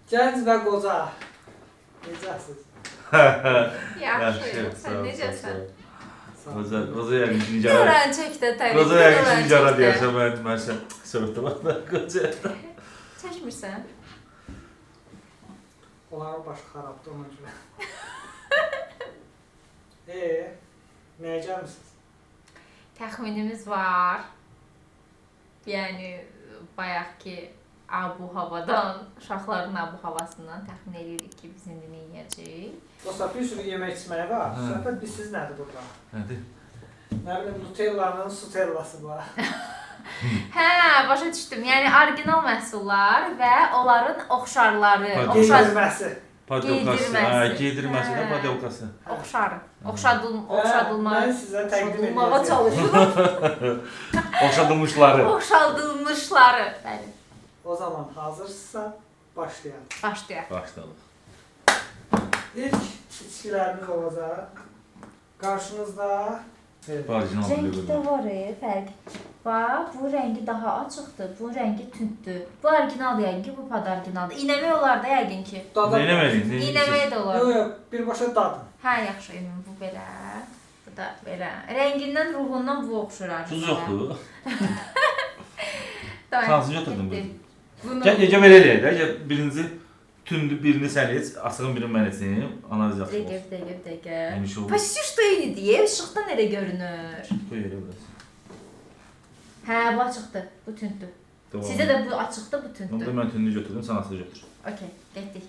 Gənc və qoca. Necəsiz? Yaxşı, sən necəsən? Qoza yəqin ki, nicara. Görən çəkdə təbii. Qoza yəqin ki, nicara deyəsən, mən sən söhbətə baxda qoca. Çəkmirsən? Onların başı xarabdır ona görə. Nəyə gəlmişsiniz? Təxminimiz var. Yəni, bayaq ki, abu-havadan, uşaqların abu-havasından təxmin edirik ki, biz indi nə yiyəcəyik. Dostlar, bir sürü yemək içməyi var. Söhbət bizsiz nədir burada? Nədir? Nə bilim, Nutellanın sutellası var. Hə, başa düşdüm. Yəni, orijinal məhsullar və onların oxşarları. Geydirməsi. Geydirməsi də padelkası. Oxşarı. Oxşadılmağa Mən sizə təqdim Oxşadılmağa edəcəm. çalışıram. Oxşadılmışları. Oxşadılmışları. Bəli. O zaman hazırsınızsa başlayalım. Başlayaq. Başlayalım. İlk içkilərimiz olacaq. Qarşınızda Orijinal Rəngdə var, fərq. Bax, bu rəngi daha açıqdır, bu rəngi tündür. Bu orijinal yəqin ki, bu orijinaldır. İynəmək olar da yəqin ki. Neyləməliyik? İynəmək də olar. Yox, birbaşa dadın. Hə, yaxşı, bu belə. Bu da belə. Rəngindən, ruhundan bu oxşur. Tuz yoxdur. Şansın götürdün bunu. Gecə belə eləyək də, birinci tündü birini sən iç, açığın birini mən içim, analiz yaxşı olur. Dəqiq. Почти что eyni deyə, işıqda nerə görünür? Qoy elə biraz. Hə, bu açıqdır, bu tündür. Sizdə də bu açıqdır, bu tündür. Onda mən tündü götürdüm, sən açığı götür. Okey, getdik.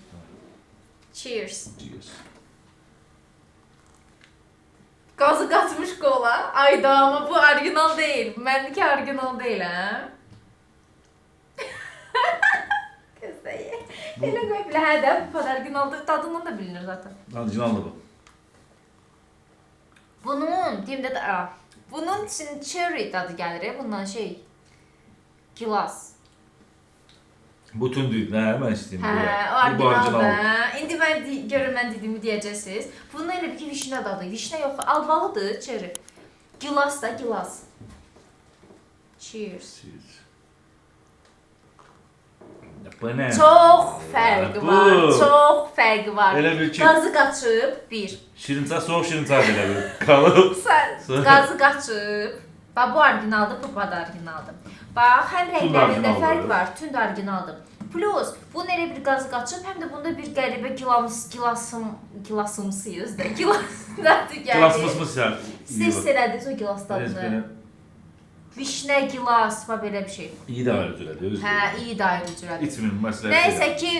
Cheers. Cheers. Qazı qaçmış qola. Ayda, amma bu orijinal deyil. Mənimki orijinal deyil, hə? Qızdayı. Elə qoy bilə, hə də, bu orijinaldır. Dadından da bilinir zaten. Orijinaldır bu. Bunun, deyim də, bunun için cherry dadı gəlir, bundan şey, gilas. Bu tündür, nə, mən istəyim. Hə, o orijinaldır. İndi mən görün, mən dediyimi deyəcəksiniz. Bunun elə bir ki, vişnə dadı. Vişnə yox, albalıdır, cherry. Gilas da, gilas. Cheers. Bu nə? Çox fərqi var, çox fərqi var. Elə bil ki, Qazı qaçıb, bir. şirinçay, soğuk şirinçay belə bir qalıb. Qazı qaçıb. Bax, bu orijinaldır, bu da orijinaldır. Bax, həm rənglərində fərq var, tünd orijinaldır. Plus, bunun elə bir qazı qaçıb, həm də bunda bir qəribə gilasımsıyız da. Gilasdadır gəlir. Gilasmısmız sən. Siz hiss elədiniz o gilas dadını. Vişnə, gilas, belə bir şey. İyi də ayrı cürədir. Hə, iyi də ayrı cürədir. İçmin, məsləhət. Nəysə ki...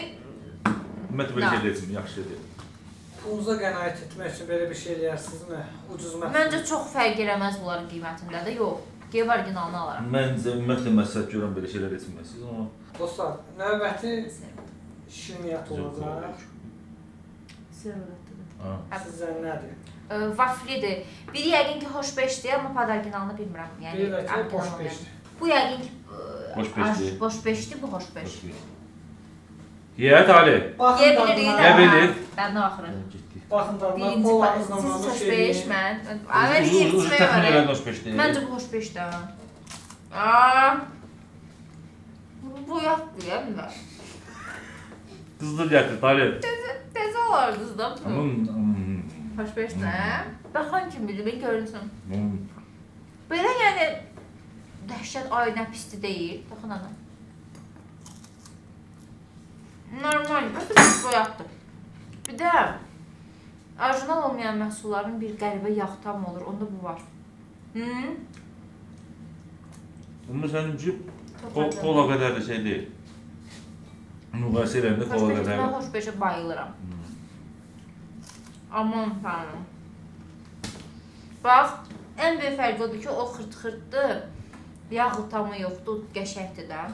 Ümumiyyətlə belə şey deyəcəm, yaxşı deyil. Pulunuza qənaət etmək üçün belə bir şey eləyərsinizmi? Ucuz məhsul. Məncə çox fərq eləməz bunların qiymətində də, yox. Qeyb orijinalını alaram. Məncə, ümumiyyətlə məsləhət görürəm belə şeylər etməsiniz, amma... Dostlar, növbəti şirniyyat olacaq. Sırrıqdır. Sizə nədir? Vaflidir. Biri yəqin ki, xoşbeşdir, amma orijinalını bilmirəm. Biri də ki, boşbeşdir. Bu yəqin ki, Boşbeşdir, bu xoşbeş. Yə, Tali. Yeyə bilirik. Nə bilir? Bədnə axırı. Baxın dadına, Birinci kolanızla siz onu xoşbeş, şeyləyin. mən. Ucu təxmin elədən xoşbeşdir. Məncə bu xoşbeşdir. Bu yatdır ya, bilməm. Qızdır gətir, Tali. Təzə olardınız da bu. Xoşbeşdir, hə? Baxan kim bilir, ben görünsün. Belə yəni, dəhşət, ay nə pisdir deyil. Baxın ana. Normal, bu yatdır. Bir də, orijinal olmayan məhsulların bir qəribə yağ tam olur, onda bu var. Amma sənin ki, kola qədər də şey deyil. Müqayisə eləyəndə kola qədər. Mən xoşbeşə bayılıram. Aman tanrım. Bax, ən böyük fərqi odur ki, o xırt-xırtdır. Yağı tamı yoxdur, qəşəkdir də.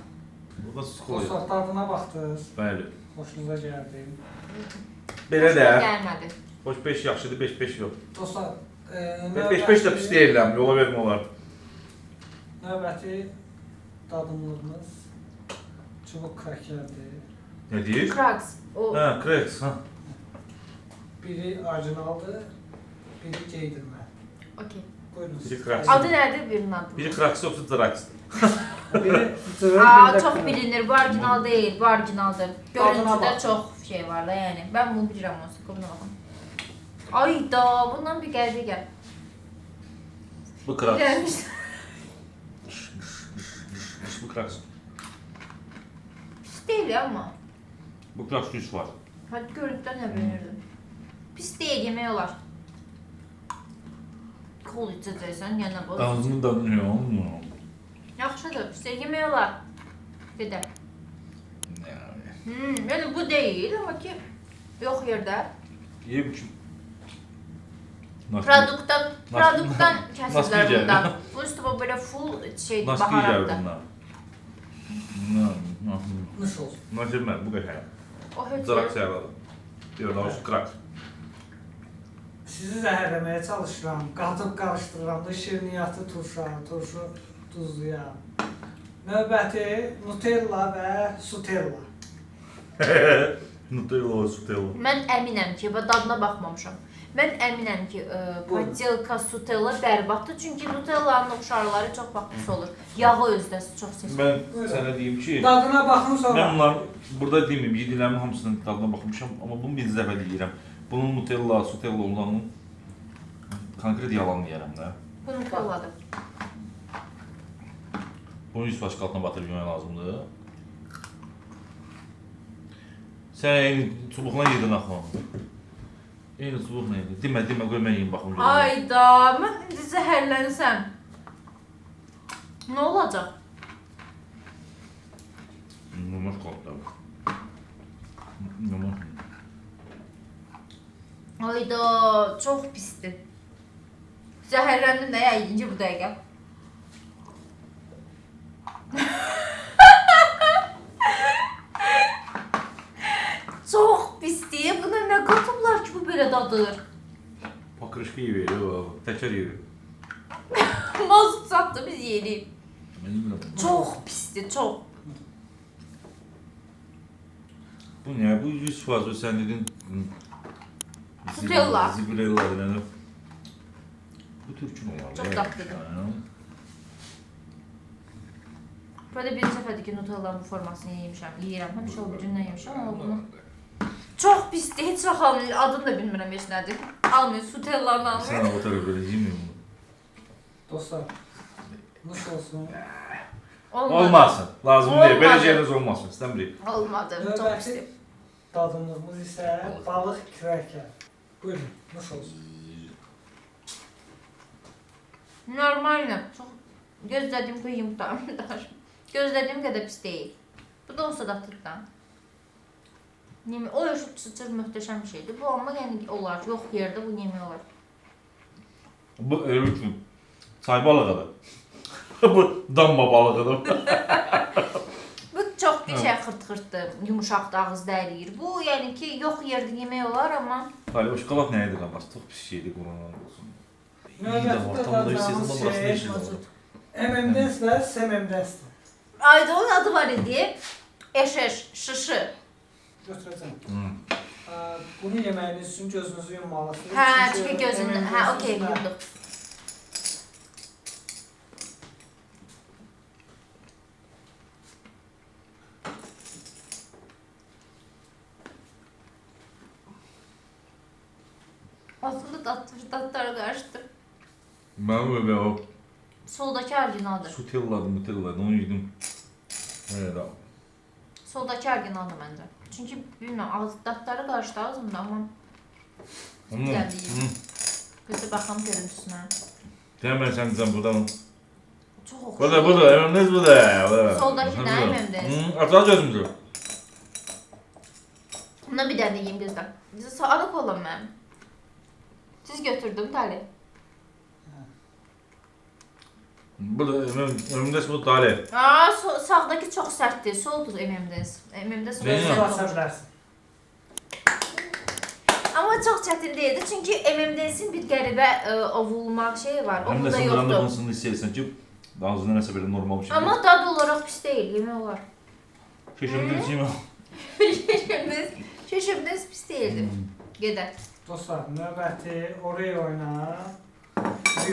Burada sus kola yox. Dostlar, dadına baxdınız. Bəli. Xoşunuza gəldi. Belə də. Gəlmədi. Xoş 5 yaxşıdır, 5-5 yox. Dostlar, 5-5 də pis deyirəm, yola vermə olar. növbəti dadımlığımız çubuq krakerdir. Nə deyir? Kraks. Hə, kreks, hə. Biri orijinaldır, biri geydirmə. Okey. Buyurun. Biri kraks. Adı nədir birinin adı? Biri kraks yoxsa draksdır. Biri cırır, Aa, biri de çox kırır. bilinir. Bu orijinal deyil, bu orijinaldır. Tadına Görüntüdə bax. çox şey var da, yəni. Mən bunu bilirəm olsa, qımına baxın. Ay da, bundan bir qəribə gəl. Bu kraks. Gəlmiş. Bu kraks. Pis deyil amma. Bu kraks süs var. Hadi görüntüdən nə bilirdim. Pis deyil, yemək olar. Kol içəcəksən, yenə bu. Ağzını da ne Yaxşıdır, pis deyil, yemək olar. Gedək. Yəni bu deyil, amma ki, yox yerdə. Yiyeyim ki. Produktdan Nasıl kəsirlər yiyəcək? bundan. Bu üstü bu belə full şeydir, Nasıl yiyeceğim baharatdır. bunlar? Nuş olsun. Nasıl ben bu kadar. O heç Zrak sayarladım. Yok daha kraks. Sizi zəhərləməyə çalışıram, qatıb qarışdırıram da şirniyyatı turşu duzluyam. Növbəti Nutella və Sutella. Nutella, Sutella. Mən əminəm ki, və dadına baxmamışam. Mən əminəm ki, podelka, Sutella bərbaddır. Çünki Nutellanın oxşarları çox vaxt pis olur. Yağı özdə çox seçir. Ben sana diyeyim ki, Dadına baxın sonra. ben bunlar burada demeyeyim, yedilərimin hamısının tadına baxmışam, amma bunu bir dəfə deyirəm. Bunun Nutella, Sutella olanın konkret yalanını yiyərəm də. Bu Nutelladır. Bunu 100 baş altına batırıb yemək lazımdır. Sən eyni çubuqla yedin axı onu. Eyni çubuqla yedin. Demə, qoy mən yiyeyim baxım. Ayda, mən indi zəhərlənsəm. Nə olacaq? Yumuş qaldı. Yumuş. Ayda, çox pisdir. Zəhərləndim də yiyince bu dəqiqə. Çox pisdir. Buna nə qatıblar ki, bu belə dadır? Pakrışka yiyir, təkər yiyir. Mazut satdı, biz yeyirik. Mən bilmirəm. Çox pisdir, çox. Bu nə? Bu 100% sən dedin. Nutella. Zibrella deyilən. Bu türkün olar. Çox dadlıdır. Böyle bir səfərdir ki, Nutellanın bu formasını yeyirəm. Həmişə o birindən yemişəm, amma bunu... Çox pisdir, heç vaxt almıyor. Adını da bilmirəm heç nədir. Almıyor, Nutellanı almıyor. Sən o tərəf belə yeməyim bunu. Dostlar, nuş olsun. Olmasın. Lazım deyil. Belə Olmadı. şeyləriniz olmasın. İstəmirik. Olmadı, çox Növbəti pisdir. dadımlığımız isə balıq kraker. Buyurun, nuş olsun. Normaldir, çox gözlədiyim qədər yumurtadır. Gözlədiyim qədər pis deyil. Bu da olsa dadlıqdan. O yaşıb çıtır möhtəşəm bir şeydir. Bu amma yəni olar, yox yerdə bu yemək olar. Bu elə üçün çay balığıdır. Bu damma balığıdır. Bu çox bir şey xırt-xırtdır, yumuşaqdır, ağızda əriyir. Bu yəni ki, yox yerdə yemək olar, amma... Hayır, o şokolad nə edir qabas? Çox pis şeydir, quranan olsun. Növbəti dadımlığımız şey M&M's və SMM'sdir. Ayda onun adı var idi. Eşeş, şışı. Götürəcəm. Bunu yeməyiniz üçün gözünüzü yummalısınız. Hə, çünki gözündə... Hə, okey, yumduq. Aslında dadları qarışdı. Mənim öyle o Soldakı orijinaldır. Sutelladır, Nutelladır, onu yedim. Evet abi. Soldakı orijinaldır məncə. Çünki bilmirəm, dadları qarışdı ağzımda, amma... Gəldi yiyim. Gözə baxam görüntüsünə. Deyəm mən sən deyəcəm buradan. Çox oxşur. Bu da, M&M's bu da. Soldakı nə M&M's? Açar gözümüzü. Buna bir dənə yiyim gözdən. Sağlık olan mənim. Siz götürdüm Tali. Bu da M&M's bu Tali. Sağdakı çox sərtdir. Soldur M&M's. M&M's Basa bilərsin. Amma çox çətin deyildi. Çünki M&M'sin bir qəribə ovulmaq şeyi var. O Həm də burada sən yoxdur. randevusunu istəyirsən ki, ağzına nəsə belə normal bir şey. Amma dad olaraq pis deyil. Yemək olar. Keşimdə içeyim. Şeşimdəz pis deyildi. Gedək. Dostlar, növbəti Oreo ilə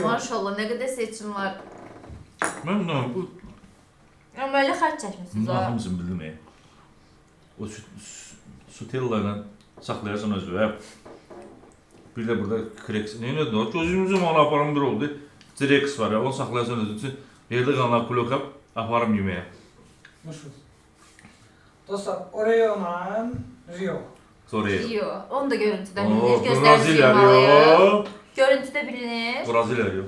Maşallah, nə qədər seçim var. Mən bu Amma elə xərc çəkmisiniz Bunun ha. hamısını bildim. O Sutella ilə saxlayarsan özü. Bir də burada Krex. Neyini ödün o? Gözümüzün onu aparım bir oldu. Drex var ya, onu saxlayarsan özü üçün. Yerdə qalan kuloka aparım yeməyə. Muşuz. Dostlar, Oreo ilə Rio. Sonra Rio. Onu da görüntüdə Oo, bilinir. Braziliya Rio. Görüntüdə bilinir. Braziliya Rio.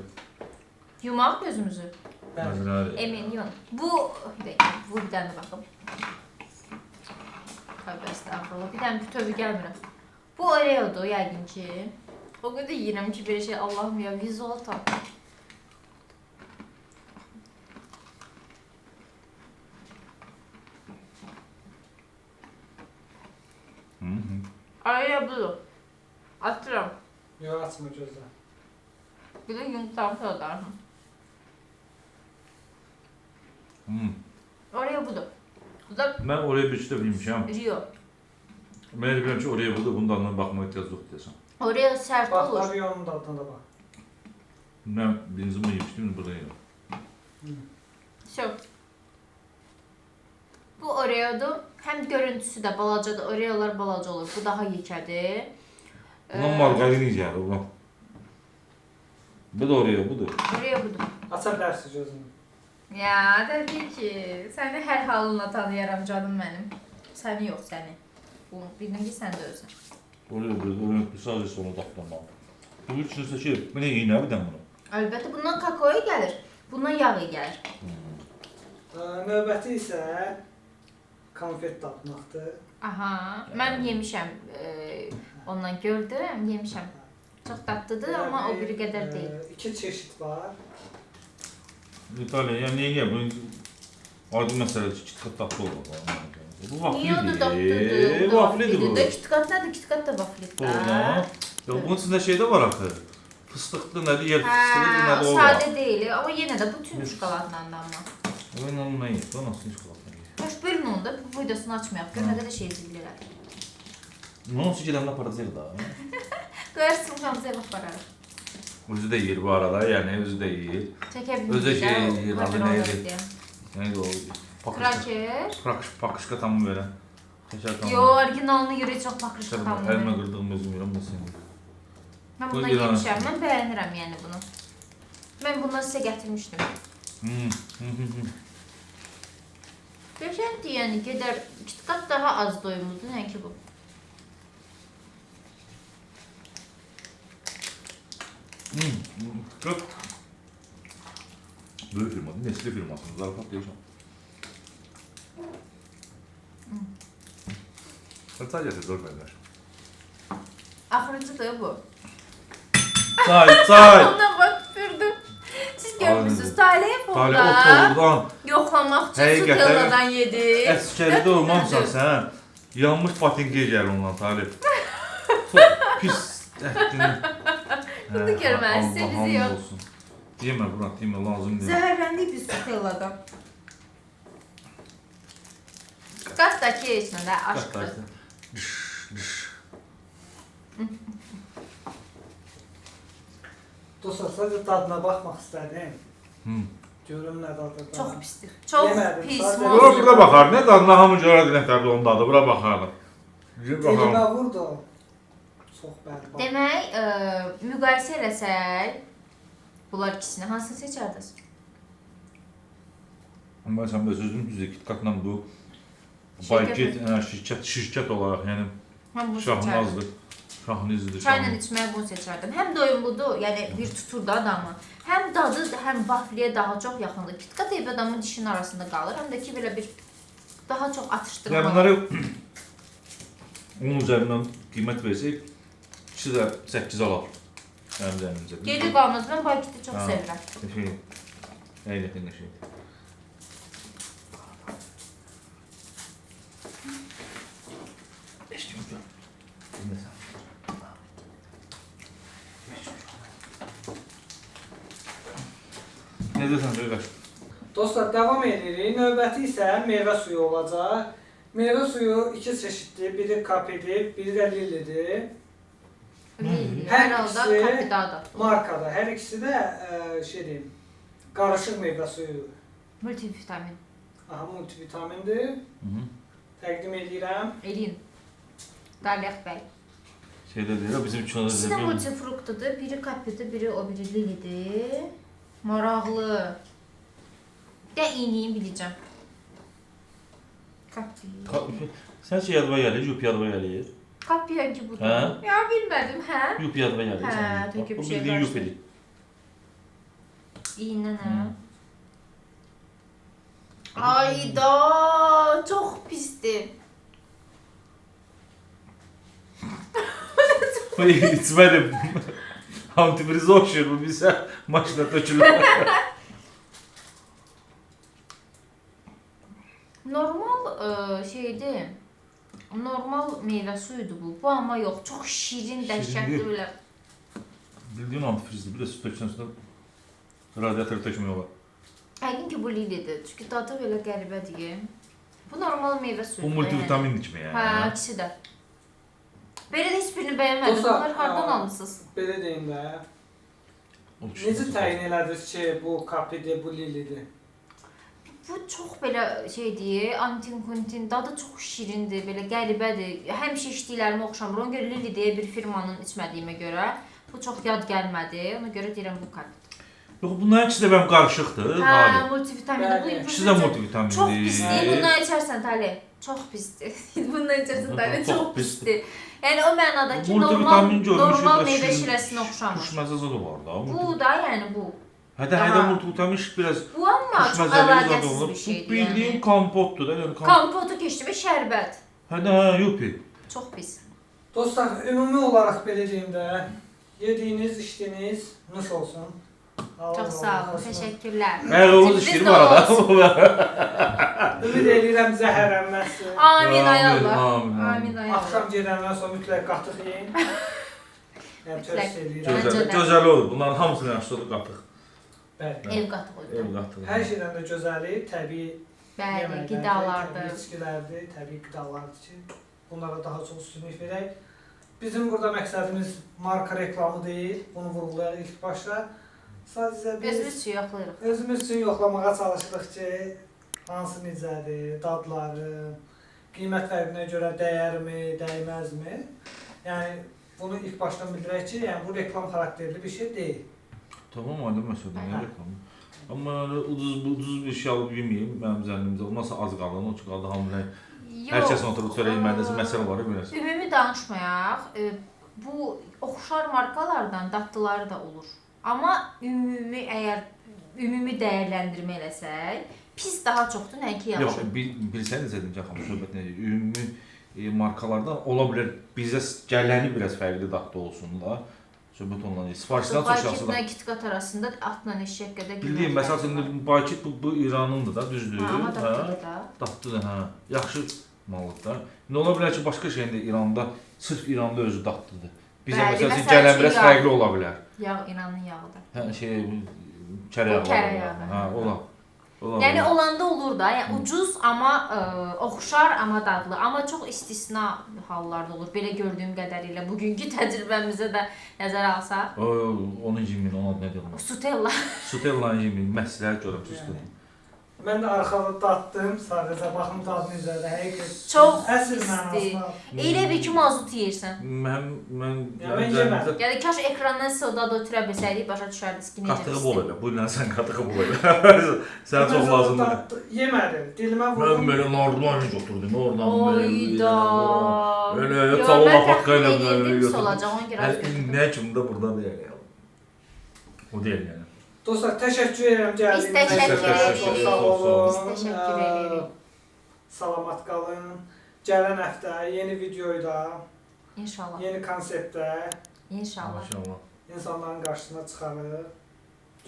Yumaq gözümüzü. Bəli. Emin yox. Bu bir dəqiqə, bu bir dənə baxım. Tövbə estağfurullah. Bir dənə bütövü gəlmirəm. Bu Oreo'dur yəqin ki. O qədər yeyirəm ki, bir şey Allahım ya vizual tam. Oreo budur. Atıram. Yox, açma gözlə. Bir də yumurtamı tadarsın. Oreo budur. Bu da Mən oraya bir üstə bilmişəm. Rio. Mən elə bilirəm ki, oraya budur, bunun dadına baxmaq ehtiyac yox deyəsən. Oreo sərt Bax, olur. Rio'nun dadına da bax. Mən benzimi yemişdim, burada yedim. Şöp. Bu Oreo'dur. Həm görüntüsü də balacadır. Oreo'lar balaca olur. Bu daha yekədir. Bunun margarin yiyəcək, ulan. Bu da oraya, budur. Oreo budur. Aça bilərsiz gözünü. Ya, təbii ki. Səni hər halınla tanıyaram canım mənim. Səni yox, səni. Bu bildim ki, sən də özün. Oraya, oraya, sadəcə sonu tapdamam. Bu üçünüzdə ki, bu nə yiyinə bir dəm bunu? Əlbəttə, bundan kakaoya gəlir. Bundan yağı gəlir. Növbəti isə konfet tapmaqdır. Aha, mən yemişəm. Ondan gördüm, yemişəm. Çox dadlıdır, amma o biri qədər deyil. 2 çeşid var. İtalya, yəni niyə bu aydın məsələ KitKat dadlı olur. Bu Niyə o da vaflidir. dadlıdır? Vaflidir bu. KitKat nədir? KitKat da vaflidir. Doğru. Bunun içində şey də var axı. Fıstıqlı nədir, yer fıstıqlıdır, Hə, nədir o var. sadə deyil, amma yenə də bu tüm şokoladlandı amma. Ben onu ne yedim? O nasıl şokoladla yedim? Xoş bölün onu da, bu videosunu açmayaq. Gör nə qədər şey izləyirlər. Ne olsun ki, adamla paracaq da. Qoyarsın kamıza ev apararıq. Özü də yeyir bu arada, yəni özü də yeyir. Çəkə Özü bilmirlər. şey yeyir, adı neydi? Neydi o? Kraker. Pakışka tamı böyle. Şeker tamı. Yo, orijinalını görə çox pakrışqa tamı. Elime qırdığım özüm ben seni. Mən bundan yemişəm, mən bəyənirəm yəni bunu. Mən bundan sizə gətirmişdim. Qəşəngdir yəni, gedər. KitKat daha az doyumludur, nəinki bu. Çok böyük firma, Nestle firmasının zarafat deyirsən. Kaç gətir, 4 bəylər. Axırıncıdır bu. Çay! Ondan bax, gördüm. Siz görmüsünüz, Taliyə Tali burada otururdan yoxlamaq üçün Həqiqətən Sutelladan yedik. əskəridə olmamsan sən, yanmış patinkiyə gəl ondan Talib. Çox pis ətdini. Bunu görməlisin, bizi yox. Yemə Murat, yemə, lazım deyil. Zəhərləndik biz Sutelladan. Qatdakı içində də aşkdır. Dostlar, sadəcə dadına baxmaq istədim. Görüm nə dadı. Çox pisdir. Çox Yemədim, pis. sadəcə- mozdur. Bura baxar, nə dadına hamı görə dinətlərdə onun dadı, bura baxardı. Dilimə vurdu. Çox bərbad. Demək, müqayisə eləsək, bunlar ikisini hansını seçərdiniz? Amma sən də sözün düzü KitKatla bu şirkət olaraq, yəni Mən bunu seçərdim. şahnazdır. Şahnizdir. Çayla içməyə bunu seçərdim. Həm doyumludur, yəni bir tutur da adamı. Həm dadı, həm vafliyə daha çox yaxındır. KitKat ev adamın dişinin arasında qalır, həm də ki belə bir daha çox atışdırma. Yəni bunları 10 üzərindən qiymət versək, ikisi də 8 alar. Mənim zəminimcə. Geri qalmaz, mən Bakit'i çox Ha. sevirəm. Şey, həqiqətən şey. Necəsən Rəqəş? Dostlar, davam edirik. Növbəti isə meyvə suyu olacaq. Meyvə suyu 2 çeşiddir. Biri kapidir, biri də lillidir. Hər halda ikisi kapidada. Markada. Hər ikisi də şey deyim, qarışıq meyvə suyudur. Multivitamin. Aha, multivitamindir. Təqdim edirəm. Eləyin. Qaliyaq bəy. Şeydə deyir, bizim üçün İkisi də multifruktdur. Biri kapidir, biri o biri lilidir. Maraqlı. Də iyniyim biləcəm. Kapi. Sən şey yadıma gəlir, yup yadıma gəlir. Kapiyan ki budur. Hə? Ya bilmədim, hə? Yup yadıma gəlir. Hə, təkə bir şey bildiyin yup qarışdı. edir. İynən hə? Ayda, çox pisdir. İçmədim. Antifriz oxşur bu bizə maşına tökülür. Normal şeydir. Normal meyvə suyudur bu. Bu amma yox, çox şirin, dəhşətli Şirindir. belə. Bildiyin antifrizdir. Bir də su töksən üstünə radiator tökmək olar. Yəqin ki bu lilidir. Çünki dadı belə qəribədir. Bu normal meyvə Bu suyudur. multivitamin kimi Hə, yəni. ikisi də. Belə də heç birini bəyənmədim. Dostlar, Bunlar hardan almısınız? Belə deyim də. O Necə təyin elədiniz ki, bu kapidir, bu lilidir? Bu çox belə şeydir, antin-kuntin, dadı çox şirindir, belə qəribədir. Həmişə içdiklərimə oxşamır. Ona görə Lili deyə bir firmanın içmədiyimə görə bu çox yad gəlmədi. Ona görə deyirəm bu kapit. Yox, bunların ikisi də mənim qarışıqdır. Hə, multivitamindir. Bu İkisi də multivitamindir. Çox pisdir. Bundan içərsən Tali. Çox pisdir. Bundan içərsən Tali. Çox pisdir. Yəni o mənada ki, normal meyvə şirəsinə oxşamır. Kuş məzəsi də var da. Bu da, yəni bu. Hədə multivitamin biraz Bu amma kuş çox məzəli əlaqəsiz zad olur. bir Bu şeydir. bildiyin kompotdur da. Yəni Kompotu keçdi və şərbət. Hədə yupi. Çox pis. Dostlar, ümumi olaraq belə deyim də, yediyiniz, içdiyiniz nuş olsun. Çox sağ olun. Təşəkkürlər. Ayağımız işləyir bu arada. Ümid edirəm zəhərlənməzsin. Amin ay Allah. Amin. Amin ay Allah. Axşam gedəndən sonra mütləq qatıq yeyin. Yəni Mütləq. tövsiyə edirəm. Gözəl. Gözəl olur. Bunların hamısını yaxşıdır qatıq. Bəli. Ev qatıq Ev oldu. qatıq. Hər şeydən də gözəli təbii Bəli, yeməklərdir, qidalardır. təbii içkilərdir, təbii qidalardır ki, bunlara daha çox üstünlük verək. Bizim burada məqsədimiz marka reklamı deyil, bunu vurğulayaq ilk başda. Sadəcə biz Özümüz üçün yoxlayırıq. özümüz üçün yoxlamağa çalışırıq ki, hansı necədir, dadları, qiymət fərqinə görə dəyərmi, dəyməzmi? Yəni bunu ilk başdan bildirək ki, yəni bu reklam xarakterli bir şey deyil. Tamam, aydın məsələdir, nə reklamı. Amma ucuz bir şey alıb yeməyim, mənim zənnimcə. Olmazsa az qalın, o ki, qaldı hamıda. Hər kəsin oturub çörək yemədəsi məsələ var, biraz. Ümumi danışmayaq. Bu oxşar markalardan dadlıları da olur. Amma ümumi dəyərləndirmə eləsək, pis daha çoxdur, nəinki Yox, yaxşı. bilsən necə deyim, xanım, söhbət necə? Ümumi markalardan ola bilər bizə gələni biraz fərqli dadda olsun da. Söhbət ondan deyil. Sifarişdən çox şahsı da. Bakitlə KitKat arasında atla eşək qədər Bildiyim, məsəl üçün Bakit bu İranındır da, düzdür? Amma dadlıdır da. Dadlıdır, hə. Yaxşı mallıdır da. İndi ola bilər ki, başqa şeyində İranda, sırf İranda özü dadlıdır. Bizə Bəli, məsəl üçün məsəl gələn üçün biraz yağ. fərqli ola bilər. Yağ İranın yağıdır. Hə, kərə yağı. Kərə yağı. Hə, ola. Yəni olanda olur da, yəni ucuz amma oxşar amma dadlı. Amma çox istisna hallarda olur. Belə gördüyüm qədərilə bugünkü təcrübəmizə də nəzərə alsaq. Onun yemin, ona nə deyirəm? Sutella. Sutellanın yemin, məsləhət görəm üstündə. Mən də arxada daddım, sadəcə baxım dadı necədir, həqiqət. Çox əsl pisdir. mənasında. Elə bil ki mazut yeyirsən. Mən mən yemədim. Yəni kaş ekrandan soda da ötürə bilsəydik, başa düşərdiniz ki, necə Qatığı bol elə. Bu ilə sən qatığı bol elə. Sənə Mən çox sonra lazımdır. daddı- Yemədim, dilimə Mən vurdum. belə nardan götürdüm, oradan Oyda. Elə tavuq lapaqqa ilə yedim götürdüm. olacaq, ona görə az götürdüm. Nə kimi də burada deyil yəni. O deyil yəni. Dostlar, təşəkkür edirəm gəldiyiniz Biz təşəkkür edirik. Çox sağ olun. Biz təşəkkür edirik. Salamat qalın. Gələn həftə yeni videoyla, İnşallah. yeni konseptdə İnşallah. Maşallah. insanların qarşısına çıxarıq.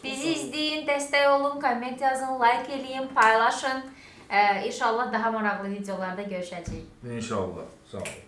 Bizi izləyin, dəstək olun, komment yazın, like eləyin, paylaşın. İnşallah daha maraqlı videolarda görüşəcəyik. İnşallah. Sağ olun.